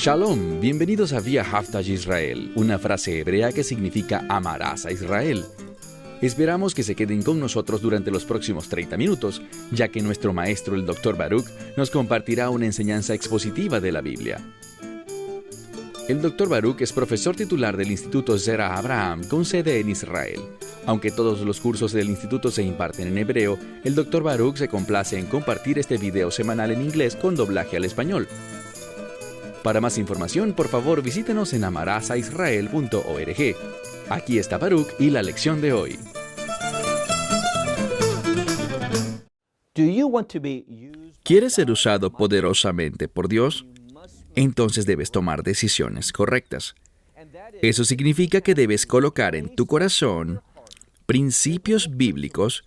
Shalom, bienvenidos a Vía Haftaj Israel, una frase hebrea que significa amarás a Israel. Esperamos que se queden con nosotros durante los próximos 30 minutos, ya que nuestro maestro, el Dr. Baruch, nos compartirá una enseñanza expositiva de la Biblia. El Dr. Baruch es profesor titular del Instituto Zera Abraham con sede en Israel. Aunque todos los cursos del instituto se imparten en hebreo, el Dr. Baruch se complace en compartir este video semanal en inglés con doblaje al español. Para más información, por favor, visítenos en amarasaisrael.org. Aquí está Baruch y la lección de hoy. ¿Quieres ser usado poderosamente por Dios? Entonces debes tomar decisiones correctas. Eso significa que debes colocar en tu corazón principios bíblicos,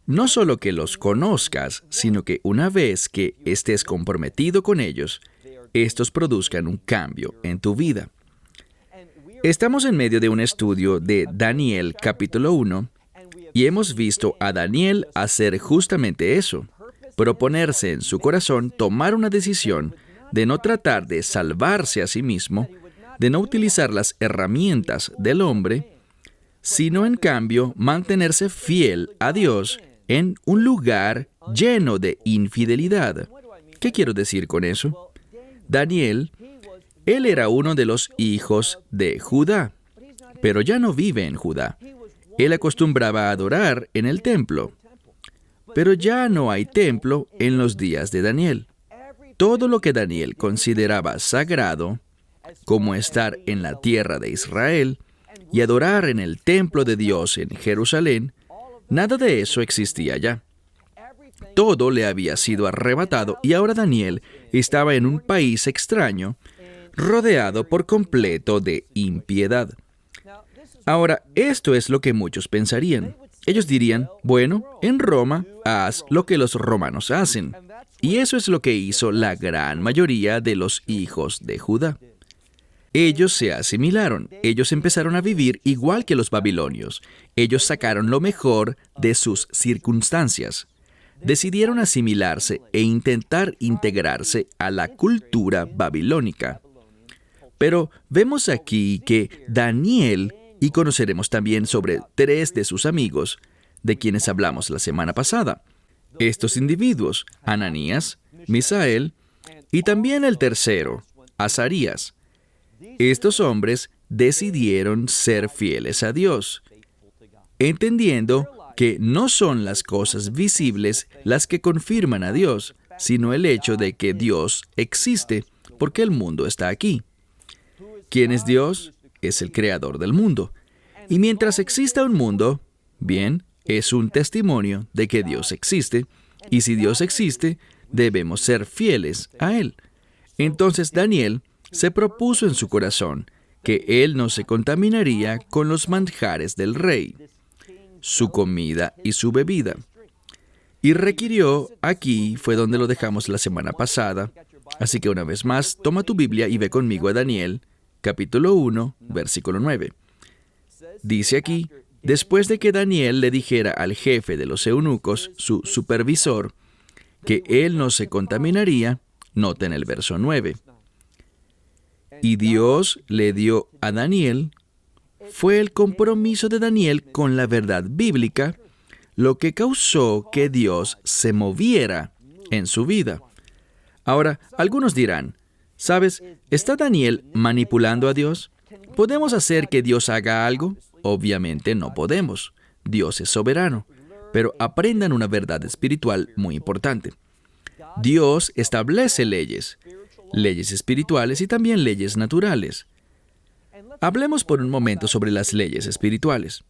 no solo que los conozcas, sino que una vez que estés comprometido con ellos, estos produzcan un cambio en tu vida. Estamos en medio de un estudio de Daniel capítulo 1 y hemos visto a Daniel hacer justamente eso, proponerse en su corazón tomar una decisión de no tratar de salvarse a sí mismo, de no utilizar las herramientas del hombre, sino en cambio mantenerse fiel a Dios en un lugar lleno de infidelidad. ¿Qué quiero decir con eso? Daniel, él era uno de los hijos de Judá, pero ya no vive en Judá. Él acostumbraba a adorar en el templo, pero ya no hay templo en los días de Daniel. Todo lo que Daniel consideraba sagrado, como estar en la tierra de Israel y adorar en el templo de Dios en Jerusalén, nada de eso existía ya. Todo le había sido arrebatado y ahora Daniel estaba en un país extraño, rodeado por completo de impiedad. Ahora, esto es lo que muchos pensarían. Ellos dirían, bueno, en Roma, haz lo que los romanos hacen. Y eso es lo que hizo la gran mayoría de los hijos de Judá. Ellos se asimilaron, ellos empezaron a vivir igual que los babilonios. Ellos sacaron lo mejor de sus circunstancias. Decidieron asimilarse e intentar integrarse a la cultura babilónica. Pero vemos aquí que Daniel, y conoceremos también sobre 3 de sus amigos, de quienes hablamos la semana pasada. Estos individuos, Ananías, Misael, y también el tercero, Azarías. Estos hombres decidieron ser fieles a Dios, entendiendo que no son las cosas visibles las que confirman a Dios, sino el hecho de que Dios existe, porque el mundo está aquí. ¿Quién es Dios? Es el creador del mundo. Y mientras exista un mundo, bien, es un testimonio de que Dios existe, y si Dios existe, debemos ser fieles a Él. Entonces Daniel se propuso en su corazón que él no se contaminaría con los manjares del rey, su comida y su bebida. Y requirió, aquí fue donde lo dejamos la semana pasada, así que una vez más, toma tu Biblia y ve conmigo a Daniel, capítulo 1, versículo 9. Dice aquí, después de que Daniel le dijera al jefe de los eunucos, su supervisor, que él no se contaminaría, noten el verso 9. Y Dios le dio a Daniel, fue el compromiso de Daniel con la verdad bíblica, lo que causó que Dios se moviera en su vida. Ahora, algunos dirán, ¿sabes? ¿Está Daniel manipulando a Dios? ¿Podemos hacer que Dios haga algo? Obviamente no podemos. Dios es soberano. Pero aprendan una verdad espiritual muy importante. Dios establece leyes espirituales y también leyes naturales. Hablemos por un momento sobre las leyes espirituales.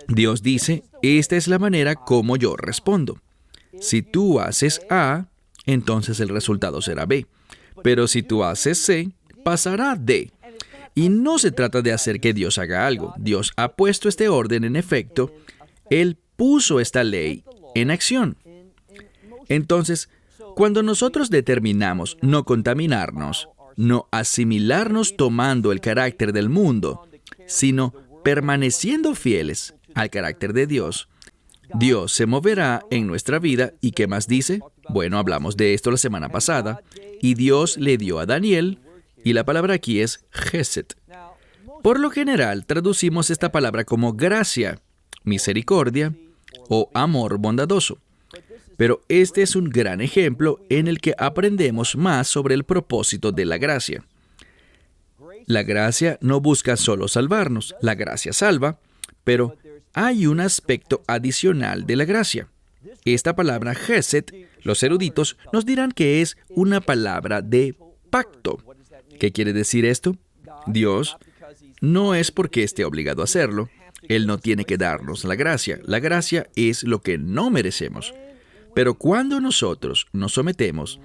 Dios dice, esta es la manera como yo respondo. Si tú haces A, entonces el resultado será B. Pero si tú haces C, pasará D. Y no se trata de hacer que Dios haga algo. Dios ha puesto este orden en efecto. Él puso esta ley en acción. Entonces, cuando nosotros determinamos no contaminarnos, no asimilarnos tomando el carácter del mundo, sino permaneciendo fieles al carácter de Dios, Dios se moverá en nuestra vida. ¿Y qué más dice? Bueno, hablamos de esto la semana pasada. Y Dios le dio a Daniel y la palabra aquí es Chesed. Por lo general, traducimos esta palabra como gracia, misericordia o amor bondadoso. Pero este es un gran ejemplo en el que aprendemos más sobre el propósito de la gracia. La gracia no busca solo salvarnos, la gracia salva, pero hay un aspecto adicional de la gracia. Esta palabra Chesed, los eruditos nos dirán que es una palabra de pacto. ¿Qué quiere decir esto? Dios no es porque esté obligado a hacerlo. Él no tiene que darnos la gracia. La gracia es lo que no merecemos. Pero cuando nosotros nos sometemos,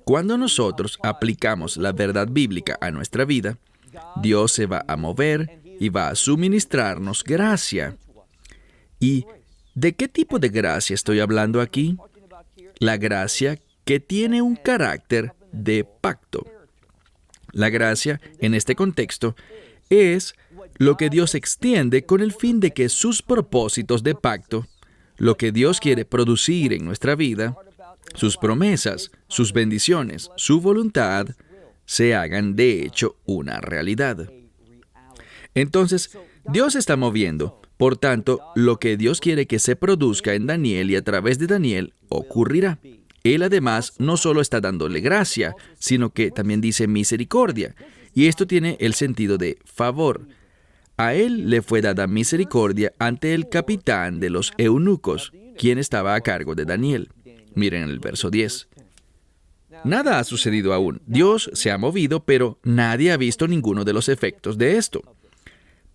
cuando nosotros aplicamos la verdad bíblica a nuestra vida, Dios se va a mover y va a suministrarnos gracia. ¿Y de qué tipo de gracia estoy hablando aquí? La gracia que tiene un carácter de pacto. La gracia, en este contexto, es lo que Dios extiende con el fin de que sus propósitos de pacto, lo que Dios quiere producir en nuestra vida, sus promesas, sus bendiciones, su voluntad, se hagan de hecho una realidad. Entonces, Dios está moviendo. Por tanto, lo que Dios quiere que se produzca en Daniel y a través de Daniel ocurrirá. Él además no solo está dándole gracia, sino que también dice misericordia. Y esto tiene el sentido de favor. A él le fue dada misericordia ante el capitán de los eunucos, quien estaba a cargo de Daniel. Miren el verso 10. Nada ha sucedido aún. Dios se ha movido, pero nadie ha visto ninguno de los efectos de esto.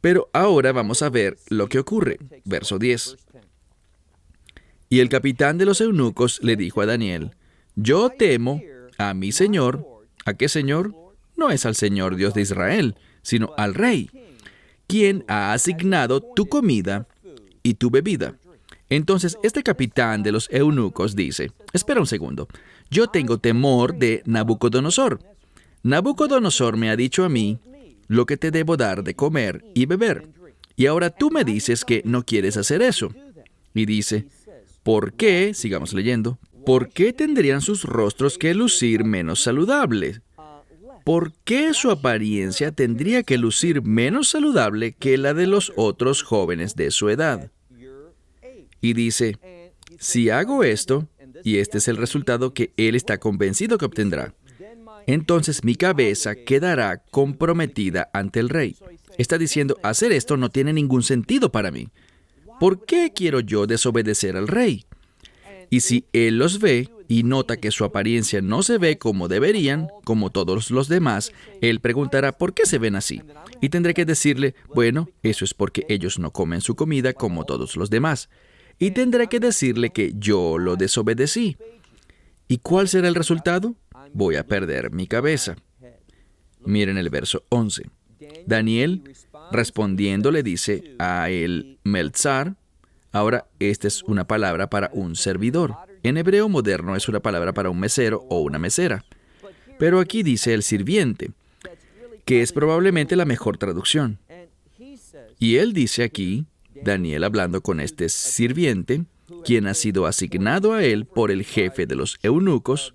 Pero ahora vamos a ver lo que ocurre. Verso 10. Y el capitán de los eunucos le dijo a Daniel, yo temo a mi señor. ¿A qué señor? No es al Señor Dios de Israel, sino al rey, quien ha asignado tu comida y tu bebida. Entonces este capitán de los eunucos dice, espera un segundo, yo tengo temor de Nabucodonosor. Nabucodonosor me ha dicho a mí lo que te debo dar de comer y beber. Y ahora tú me dices que no quieres hacer eso. Y dice, ¿por qué? Sigamos leyendo. ¿Por qué tendrían sus rostros que lucir menos saludables? ¿Por qué su apariencia tendría que lucir menos saludable que la de los otros jóvenes de su edad? Y dice, si hago esto, y este es el resultado que él está convencido que obtendrá, entonces mi cabeza quedará comprometida ante el rey. Está diciendo, hacer esto no tiene ningún sentido para mí. ¿Por qué quiero yo desobedecer al rey? Y si él los ve y nota que su apariencia no se ve como deberían, como todos los demás, él preguntará por qué se ven así. Y tendré que decirle, bueno, eso es porque ellos no comen su comida como todos los demás. Y tendré que decirle que yo lo desobedecí. ¿Y cuál será el resultado? Voy a perder mi cabeza. Miren el verso 11. Daniel, respondiendo, le dice a el Meltzar. Ahora, esta es una palabra para un servidor. En hebreo moderno es una palabra para un mesero o una mesera. Pero aquí dice el sirviente, que es probablemente la mejor traducción. Y él dice aquí, Daniel hablando con este sirviente, quien ha sido asignado a él por el jefe de los eunucos,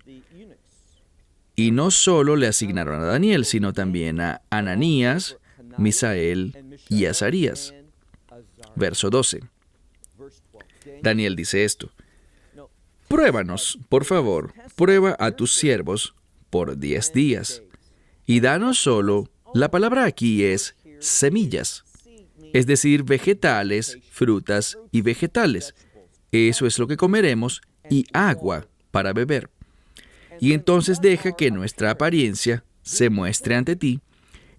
y no solo le asignaron a Daniel, sino también a Ananías, Misael y Azarías. Verso 12. Daniel dice esto, pruébanos, por favor, prueba a tus siervos por 10 días, y danos solo, la palabra aquí es semillas, es decir, vegetales, frutas y vegetales. Eso es lo que comeremos, y agua para beber. Y entonces deja que nuestra apariencia se muestre ante ti,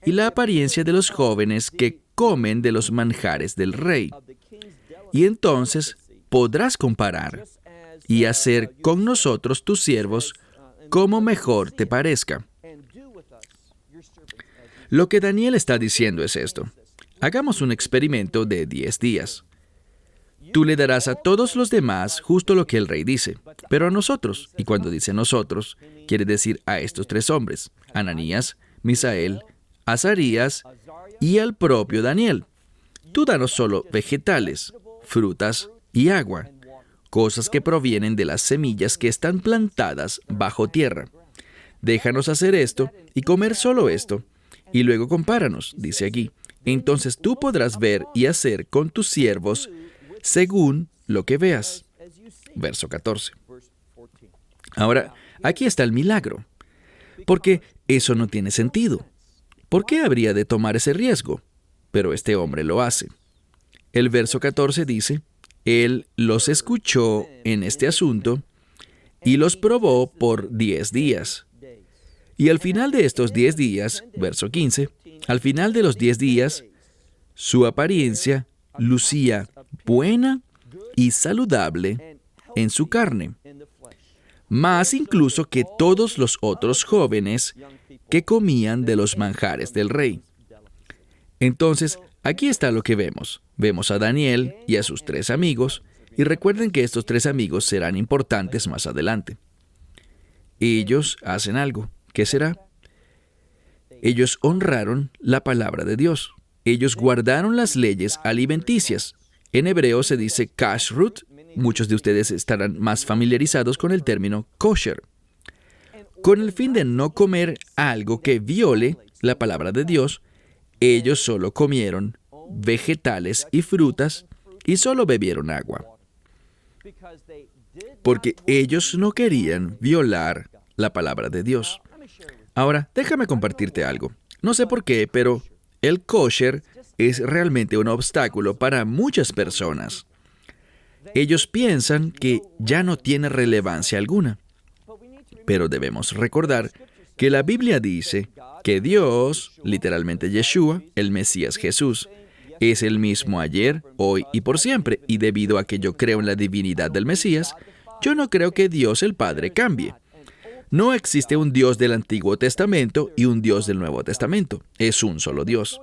y la apariencia de los jóvenes que comen de los manjares del rey. Y entonces podrás comparar y hacer con nosotros tus siervos como mejor te parezca. Lo que Daniel está diciendo es esto. Hagamos un experimento de 10 días. Tú le darás a todos los demás justo lo que el rey dice, pero a nosotros, y cuando dice nosotros, quiere decir a estos 3 hombres, Ananías, Misael, Azarías y al propio Daniel. Tú danos solo vegetales, frutas y agua, cosas que provienen de las semillas que están plantadas bajo tierra. déjanos hacer esto y comer solo esto, y luego compáranos, dice aquí. Entonces tú podrás ver y hacer con tus siervos según lo que veas. Verso 14. Ahora, aquí está el milagro, porque eso no tiene sentido. ¿Por qué habría de tomar ese riesgo? Pero este hombre lo hace. El verso 14 dice, Él los escuchó en este asunto y los probó por 10 días. Y al final de estos 10 días, verso 15, al final de los 10 días, su apariencia lucía buena y saludable en su carne, más incluso que todos los otros jóvenes que comían de los manjares del rey. Entonces, aquí está lo que vemos. Vemos a Daniel y a sus 3 amigos, y recuerden que estos 3 amigos serán importantes más adelante. Ellos hacen algo. ¿Qué será? Ellos honraron la palabra de Dios. Ellos guardaron las leyes alimenticias. En hebreo se dice kashrut. Muchos de ustedes estarán más familiarizados con el término kosher. Con el fin de no comer algo que viole la palabra de Dios, ellos solo comieron vegetales y frutas y solo bebieron agua. Porque ellos no querían violar la palabra de Dios. Ahora, déjame compartirte algo. No sé por qué, pero el kosher es realmente un obstáculo para muchas personas. Ellos piensan que ya no tiene relevancia alguna. Pero debemos recordar que la Biblia dice que Dios, literalmente Yeshua, el Mesías Jesús, es el mismo ayer, hoy y por siempre. Y debido a que yo creo en la divinidad del Mesías, yo no creo que Dios el Padre cambie. No existe un Dios del Antiguo Testamento y un Dios del Nuevo Testamento. Es un solo Dios.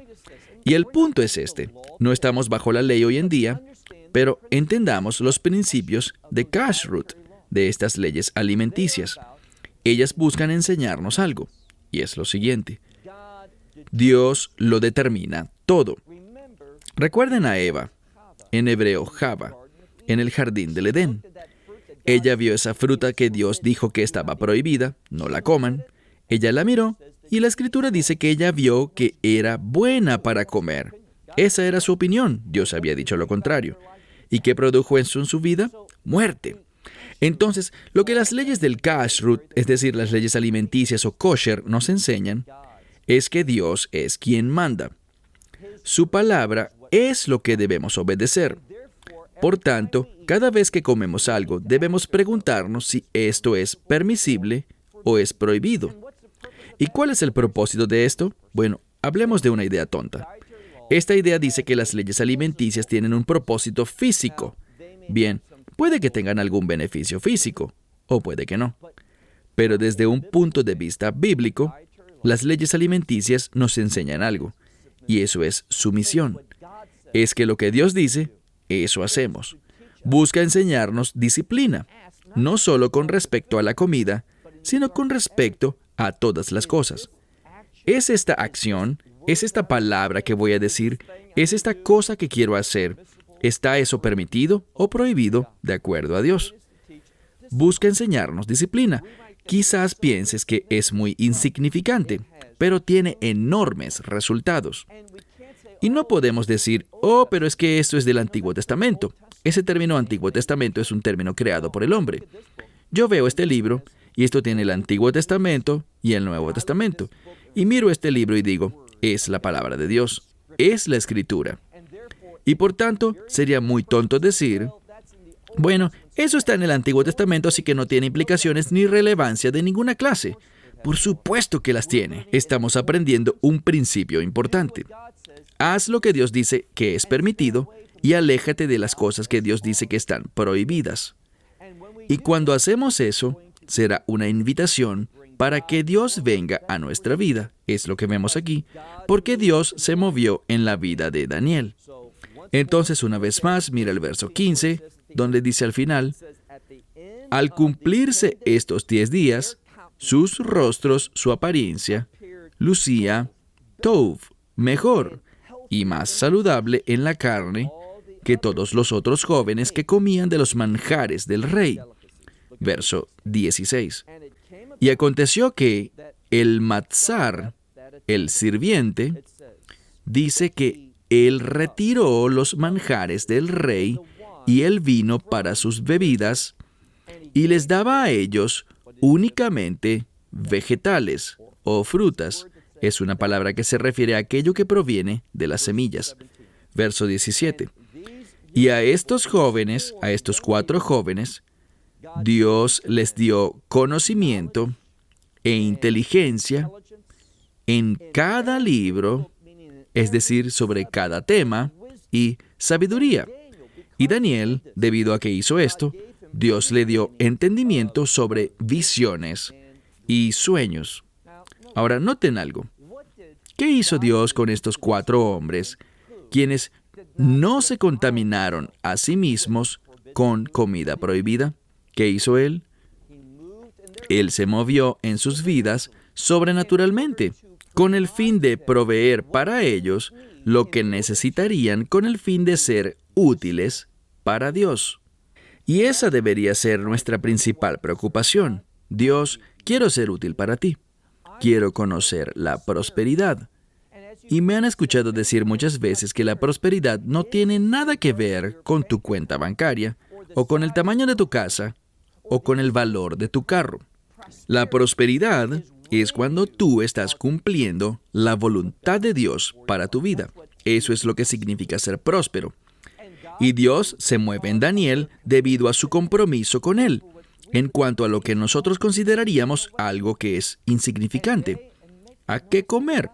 Y el punto es este. No estamos bajo la ley hoy en día, pero entendamos los principios de kashrut, de estas leyes alimenticias. Ellas buscan enseñarnos algo, y es lo siguiente. Dios lo determina todo. Recuerden a Eva, en hebreo Java, en el jardín del Edén. Ella vio esa fruta que Dios dijo que estaba prohibida, no la coman. Ella la miró, y la Escritura dice que ella vio que era buena para comer. Esa era su opinión, Dios había dicho lo contrario. ¿Y qué produjo eso en su vida? Muerte. Entonces, lo que las leyes del kashrut, es decir, las leyes alimenticias o kosher, nos enseñan, es que Dios es quien manda. Su palabra es lo que debemos obedecer. Por tanto, cada vez que comemos algo, debemos preguntarnos si esto es permisible o es prohibido. ¿Y cuál es el propósito de esto? Bueno, hablemos de una idea tonta. Esta idea dice que las leyes alimenticias tienen un propósito físico. Bien, puede que tengan algún beneficio físico, o puede que no. Pero desde un punto de vista bíblico, las leyes alimenticias nos enseñan algo, y eso es sumisión. Es que lo que Dios dice, eso hacemos. Busca enseñarnos disciplina, no solo con respecto a la comida, sino con respecto a todas las cosas. Es esta acción, es esta palabra que voy a decir, es esta cosa que quiero hacer. ¿Está eso permitido o prohibido de acuerdo a Dios? Busca enseñarnos disciplina. Quizás pienses que es muy insignificante, pero tiene enormes resultados. Y no podemos decir, oh, pero es que esto es del Antiguo Testamento. Ese término Antiguo Testamento es un término creado por el hombre. Yo veo este libro, y esto tiene el Antiguo Testamento y el Nuevo Testamento. Y miro este libro y digo, es la palabra de Dios, es la Escritura. Y por tanto, sería muy tonto decir, bueno, eso está en el Antiguo Testamento, así que no tiene implicaciones ni relevancia de ninguna clase. Por supuesto que las tiene. Estamos aprendiendo un principio importante. Haz lo que Dios dice que es permitido y aléjate de las cosas que Dios dice que están prohibidas. Y cuando hacemos eso, será una invitación para que Dios venga a nuestra vida. Es lo que vemos aquí, porque Dios se movió en la vida de Daniel. Entonces, una vez más, mira el verso 15, donde dice al final, al cumplirse estos 10 días, sus rostros, su apariencia, lucía tov, mejor y más saludable en la carne que todos los otros jóvenes que comían de los manjares del rey. Verso 16. Y aconteció que el Matzar, el sirviente, dice que él retiró los manjares del rey y el vino para sus bebidas, y les daba a ellos únicamente vegetales o frutas. Es una palabra que se refiere a aquello que proviene de las semillas. Verso 17. Y a estos jóvenes, a estos 4 jóvenes, Dios les dio conocimiento e inteligencia en cada libro, es decir, sobre cada tema, y sabiduría. Y Daniel, debido a que hizo esto, Dios le dio entendimiento sobre visiones y sueños. Ahora, noten algo. ¿Qué hizo Dios con estos 4 hombres, quienes no se contaminaron a sí mismos con comida prohibida? ¿Qué hizo Él? Él se movió en sus vidas sobrenaturalmente, con el fin de proveer para ellos lo que necesitarían con el fin de ser útiles para Dios. Y esa debería ser nuestra principal preocupación. Dios, quiero ser útil para ti. Quiero conocer la prosperidad. Y me han escuchado decir muchas veces que la prosperidad no tiene nada que ver con tu cuenta bancaria, o con el tamaño de tu casa, o con el valor de tu carro. La prosperidad es cuando tú estás cumpliendo la voluntad de Dios para tu vida. Eso es lo que significa ser próspero. Y Dios se mueve en Daniel debido a su compromiso con él, en cuanto a lo que nosotros consideraríamos algo que es insignificante. ¿A qué comer?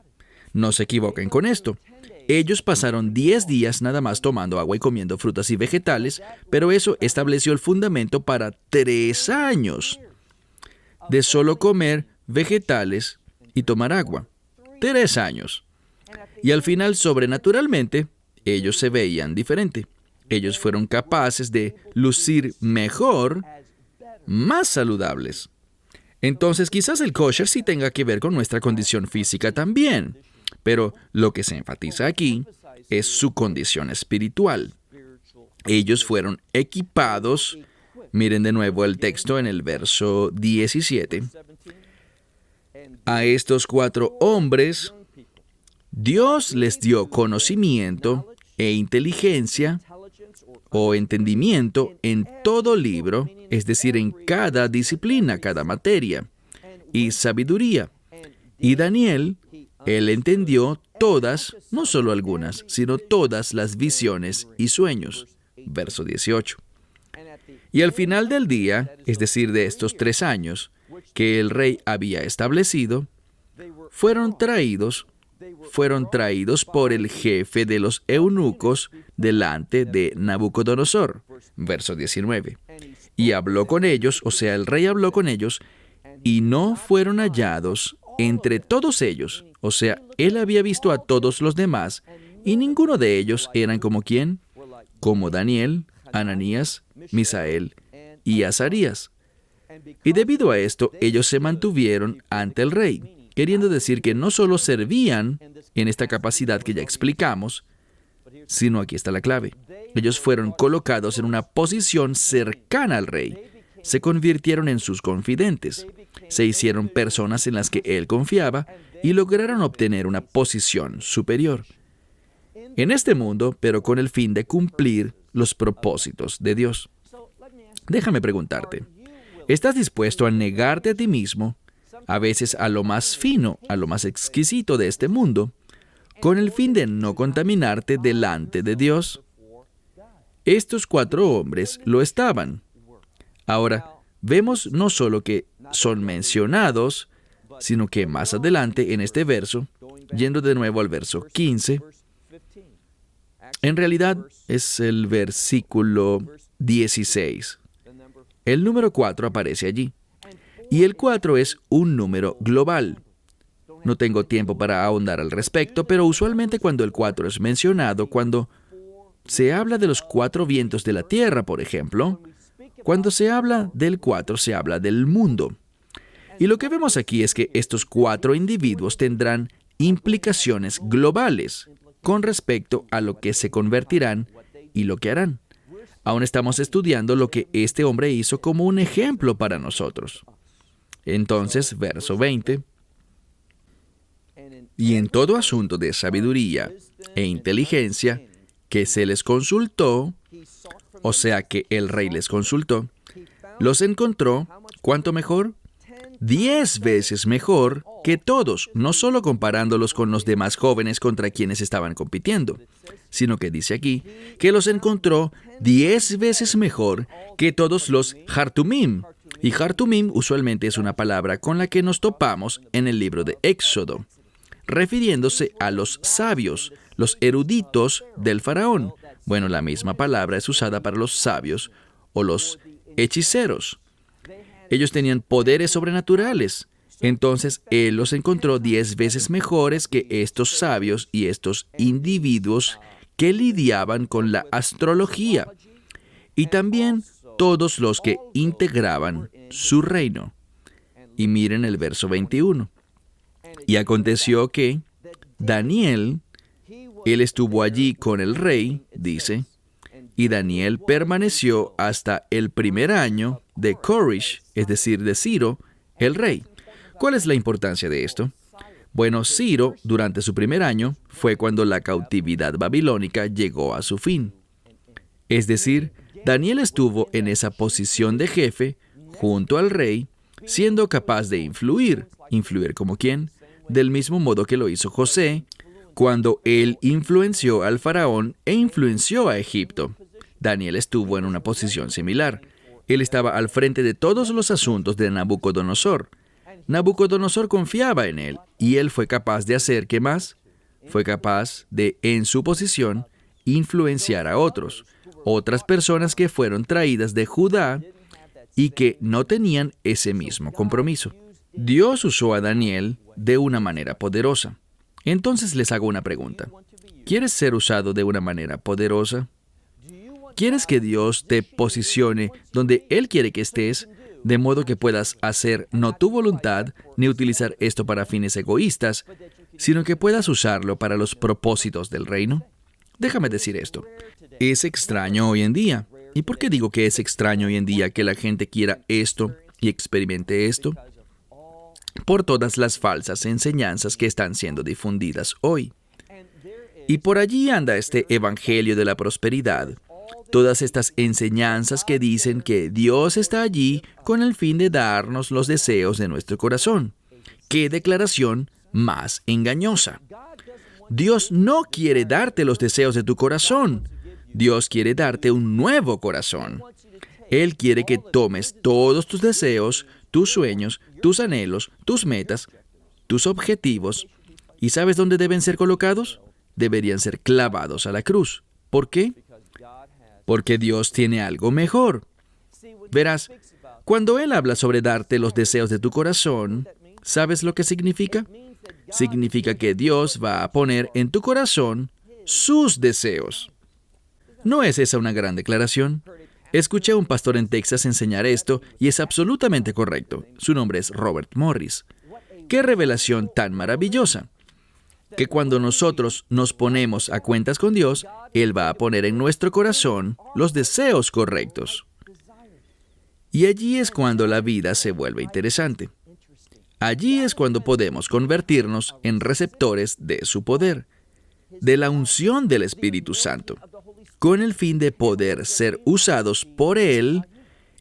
No se equivoquen con esto. Ellos pasaron 10 días nada más tomando agua y comiendo frutas y vegetales, pero eso estableció el fundamento para 3 años de solo comer vegetales y tomar agua. 3 años. Y al final, sobrenaturalmente, ellos se veían diferente. Ellos fueron capaces de lucir mejor, más saludables. Entonces, quizás el kosher sí tenga que ver con nuestra condición física también, pero lo que se enfatiza aquí es su condición espiritual. Ellos fueron equipados. Miren de nuevo el texto en el verso 17. A estos 4 hombres, Dios les dio conocimiento e inteligencia o entendimiento en todo libro, es decir, en cada disciplina, cada materia, y sabiduría. Y Daniel, él entendió todas, no solo algunas, sino todas las visiones y sueños. Verso 18. Y al final del día, es decir, de estos 3 años que el rey había establecido, fueron traídos por el jefe de los eunucos delante de Nabucodonosor. Verso 19. Y habló con ellos, o sea, el rey habló con ellos, y no fueron hallados entre todos ellos. O sea, él había visto a todos los demás, y ninguno de ellos eran como ¿quién? Como Daniel, Ananías, Misael y Azarías. Y debido a esto, ellos se mantuvieron ante el rey, queriendo decir que no solo servían en esta capacidad que ya explicamos, sino aquí está la clave. Ellos fueron colocados en una posición cercana al rey. Se convirtieron en sus confidentes. Se hicieron personas en las que él confiaba y lograron obtener una posición superior en este mundo, pero con el fin de cumplir los propósitos de Dios. Déjame preguntarte, ¿estás dispuesto a negarte a ti mismo, a veces a lo más fino, a lo más exquisito de este mundo, con el fin de no contaminarte delante de Dios? Estos 4 hombres lo estaban. Ahora, vemos no solo que son mencionados, sino que más adelante en este verso, yendo de nuevo al verso 15, en realidad es el versículo 16. El número 4 aparece allí. Y el 4 es un número global. No tengo tiempo para ahondar al respecto, pero usualmente cuando el 4 es mencionado, cuando se habla de los 4 vientos de la tierra, por ejemplo, cuando se habla del 4, se habla del mundo. Y lo que vemos aquí es que estos 4 individuos tendrán implicaciones globales con respecto a lo que se convertirán y lo que harán. Aún estamos estudiando lo que este hombre hizo como un ejemplo para nosotros. Entonces, verso 20. Y en todo asunto de sabiduría e inteligencia que se les consultó, o sea que el rey les consultó, los encontró, ¿cuánto mejor? 10 veces mejor que todos, no solo comparándolos con los demás jóvenes contra quienes estaban compitiendo, sino que dice aquí que los encontró 10 veces mejor que todos los Hartumim. Y Hartumim usualmente es una palabra con la que nos topamos en el libro de Éxodo, refiriéndose a los sabios, los eruditos del faraón. Bueno, la misma palabra es usada para los sabios o los hechiceros. Ellos tenían poderes sobrenaturales. Entonces, él los encontró 10 veces mejores que estos sabios y estos individuos que lidiaban con la astrología. Y también todos los que integraban su reino. Y miren el verso 21. Y aconteció que Daniel, él estuvo allí con el rey, dice, y Daniel permaneció hasta el primer año de Corish, es decir, de Ciro, el rey. ¿Cuál es la importancia de esto? Bueno, Ciro, durante su primer año, fue cuando la cautividad babilónica llegó a su fin. Es decir, Daniel estuvo en esa posición de jefe, junto al rey, siendo capaz de influir. ¿Influir como quién? Del mismo modo que lo hizo José, cuando él influenció al faraón e influenció a Egipto. Daniel estuvo en una posición similar. Él estaba al frente de todos los asuntos de Nabucodonosor. Nabucodonosor confiaba en él, y él fue capaz de hacer, ¿qué más? Fue capaz de, en su posición, influenciar a otras personas que fueron traídas de Judá y que no tenían ese mismo compromiso. Dios usó a Daniel de una manera poderosa. Entonces les hago una pregunta. ¿Quieres ser usado de una manera poderosa? ¿Quieres que Dios te posicione donde Él quiere que estés, de modo que puedas hacer no tu voluntad, ni utilizar esto para fines egoístas, sino que puedas usarlo para los propósitos del reino? Déjame decir esto. Es extraño hoy en día. ¿Y por qué digo que es extraño hoy en día que la gente quiera esto y experimente esto? Por todas las falsas enseñanzas que están siendo difundidas hoy. Y por allí anda este evangelio de la prosperidad. Todas estas enseñanzas que dicen que Dios está allí con el fin de darnos los deseos de nuestro corazón. ¡Qué declaración más engañosa! Dios no quiere darte los deseos de tu corazón. Dios quiere darte un nuevo corazón. Él quiere que tomes todos tus deseos, tus sueños, tus anhelos, tus metas, tus objetivos. ¿Y sabes dónde deben ser colocados? Deberían ser clavados a la cruz. ¿Por qué? Porque Dios tiene algo mejor. Verás, cuando Él habla sobre darte los deseos de tu corazón, ¿sabes lo que significa? Significa que Dios va a poner en tu corazón sus deseos. ¿No es esa una gran declaración? Escuché a un pastor en Texas enseñar esto y es absolutamente correcto. Su nombre es Robert Morris. ¡Qué revelación tan maravillosa! Que cuando nosotros nos ponemos a cuentas con Dios, Él va a poner en nuestro corazón los deseos correctos. Y allí es cuando la vida se vuelve interesante. Allí es cuando podemos convertirnos en receptores de su poder, de la unción del Espíritu Santo, con el fin de poder ser usados por Él.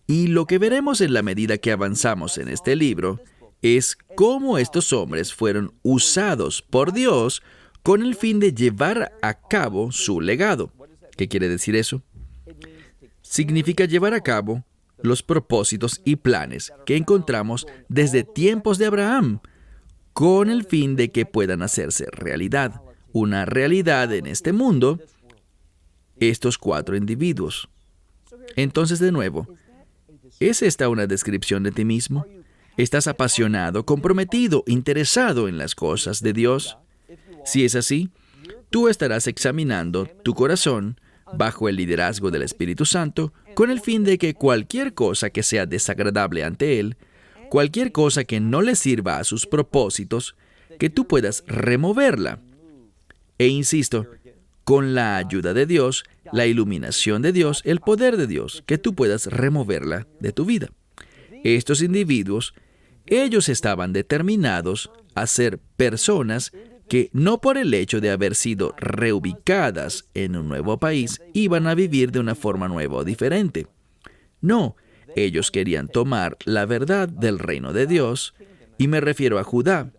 Y lo que veremos en la medida que avanzamos en este libro es cómo estos hombres fueron usados por Dios con el fin de llevar a cabo su legado. ¿Qué quiere decir eso? Significa llevar a cabo los propósitos y planes que encontramos desde tiempos de Abraham, con el fin de que puedan hacerse realidad. Una realidad en este mundo, estos 4 individuos. Entonces, de nuevo, ¿es esta una descripción de ti mismo? ¿Estás apasionado, comprometido, interesado en las cosas de Dios? Si es así, tú estarás examinando tu corazón bajo el liderazgo del Espíritu Santo con el fin de que cualquier cosa que sea desagradable ante Él, cualquier cosa que no le sirva a sus propósitos, que tú puedas removerla. E insisto, con la ayuda de Dios, la iluminación de Dios, el poder de Dios, que tú puedas removerla de tu vida. Estos individuos ellos estaban determinados a ser personas que no por el hecho de haber sido reubicadas en un nuevo país iban a vivir de una forma nueva o diferente. No, ellos querían tomar la verdad del reino de Dios, y me refiero a Judá,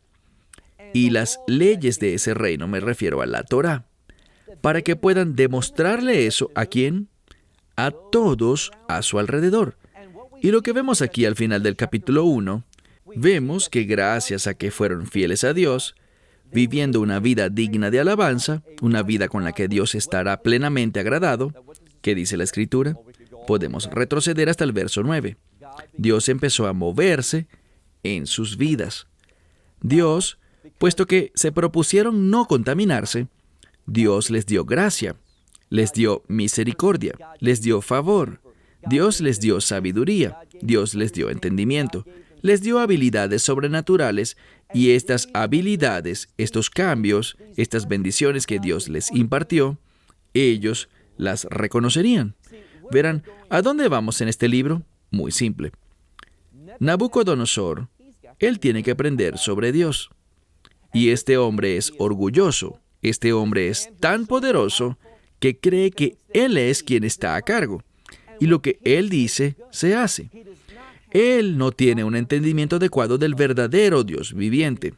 y las leyes de ese reino, me refiero a la Torá, para que puedan demostrarle eso ¿a quién? A todos a su alrededor. Y lo que vemos aquí al final del capítulo 1, vemos que gracias a que fueron fieles a Dios, viviendo una vida digna de alabanza, una vida con la que Dios estará plenamente agradado, ¿qué dice la Escritura? Podemos retroceder hasta el verso 9. Dios empezó a moverse en sus vidas. Dios, puesto que se propusieron no contaminarse, Dios les dio gracia, les dio misericordia, les dio favor. Dios les dio sabiduría, Dios les dio entendimiento, les dio habilidades sobrenaturales, y estas habilidades, estos cambios, estas bendiciones que Dios les impartió, ellos las reconocerían. Verán, ¿a dónde vamos en este libro? Muy simple. Nabucodonosor, él tiene que aprender sobre Dios. Y este hombre es orgulloso, este hombre es tan poderoso que cree que él es quien está a cargo. Y lo que él dice, se hace. Él no tiene un entendimiento adecuado del verdadero Dios viviente.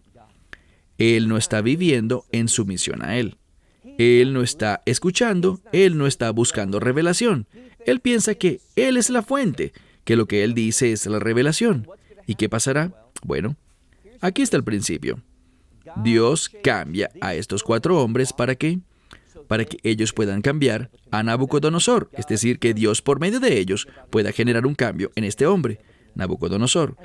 Él no está viviendo en sumisión a Él. Él no está escuchando, Él no está buscando revelación. Él piensa que Él es la fuente, que lo que Él dice es la revelación. ¿Y qué pasará? Bueno, aquí está el principio. Dios cambia a estos 4 hombres ¿para qué? Para que ellos puedan cambiar a Nabucodonosor, es decir, que Dios por medio de ellos pueda generar un cambio en este hombre, Nabucodonosor.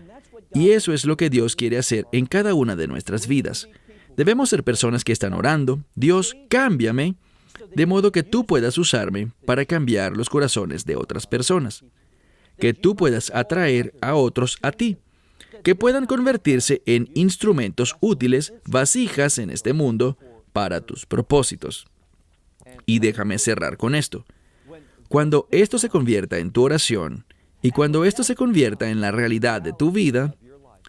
Y eso es lo que Dios quiere hacer en cada una de nuestras vidas. Debemos ser personas que están orando, Dios, cámbiame, de modo que tú puedas usarme para cambiar los corazones de otras personas, que tú puedas atraer a otros a ti, que puedan convertirse en instrumentos útiles, vasijas en este mundo, para tus propósitos. Y déjame cerrar con esto. Cuando esto se convierta en tu oración, y cuando esto se convierta en la realidad de tu vida,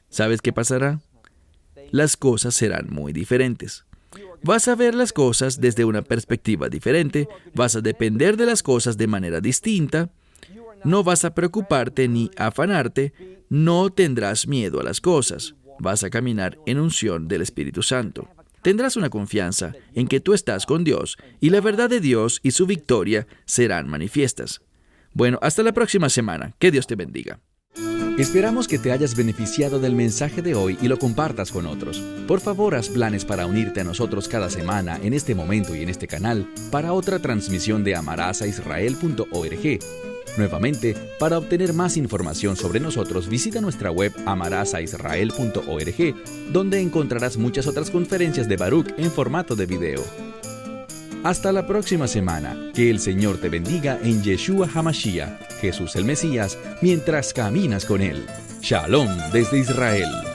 ¿sabes qué pasará? Las cosas serán muy diferentes. Vas a ver las cosas desde una perspectiva diferente, vas a depender de las cosas de manera distinta, no vas a preocuparte ni afanarte, no tendrás miedo a las cosas, vas a caminar en unción del Espíritu Santo. Tendrás una confianza en que tú estás con Dios y la verdad de Dios y su victoria serán manifiestas. Bueno, hasta la próxima semana. Que Dios te bendiga. Esperamos que te hayas beneficiado del mensaje de hoy y lo compartas con otros. Por favor, haz planes para unirte a nosotros cada semana en este momento y en este canal para otra transmisión de amarazaisrael.org. Nuevamente, para obtener más información sobre nosotros, visita nuestra web amarazaisrael.org, donde encontrarás muchas otras conferencias de Baruch en formato de video. Hasta la próxima semana. Que el Señor te bendiga en Yeshua HaMashiach, Jesús el Mesías, mientras caminas con Él. Shalom desde Israel.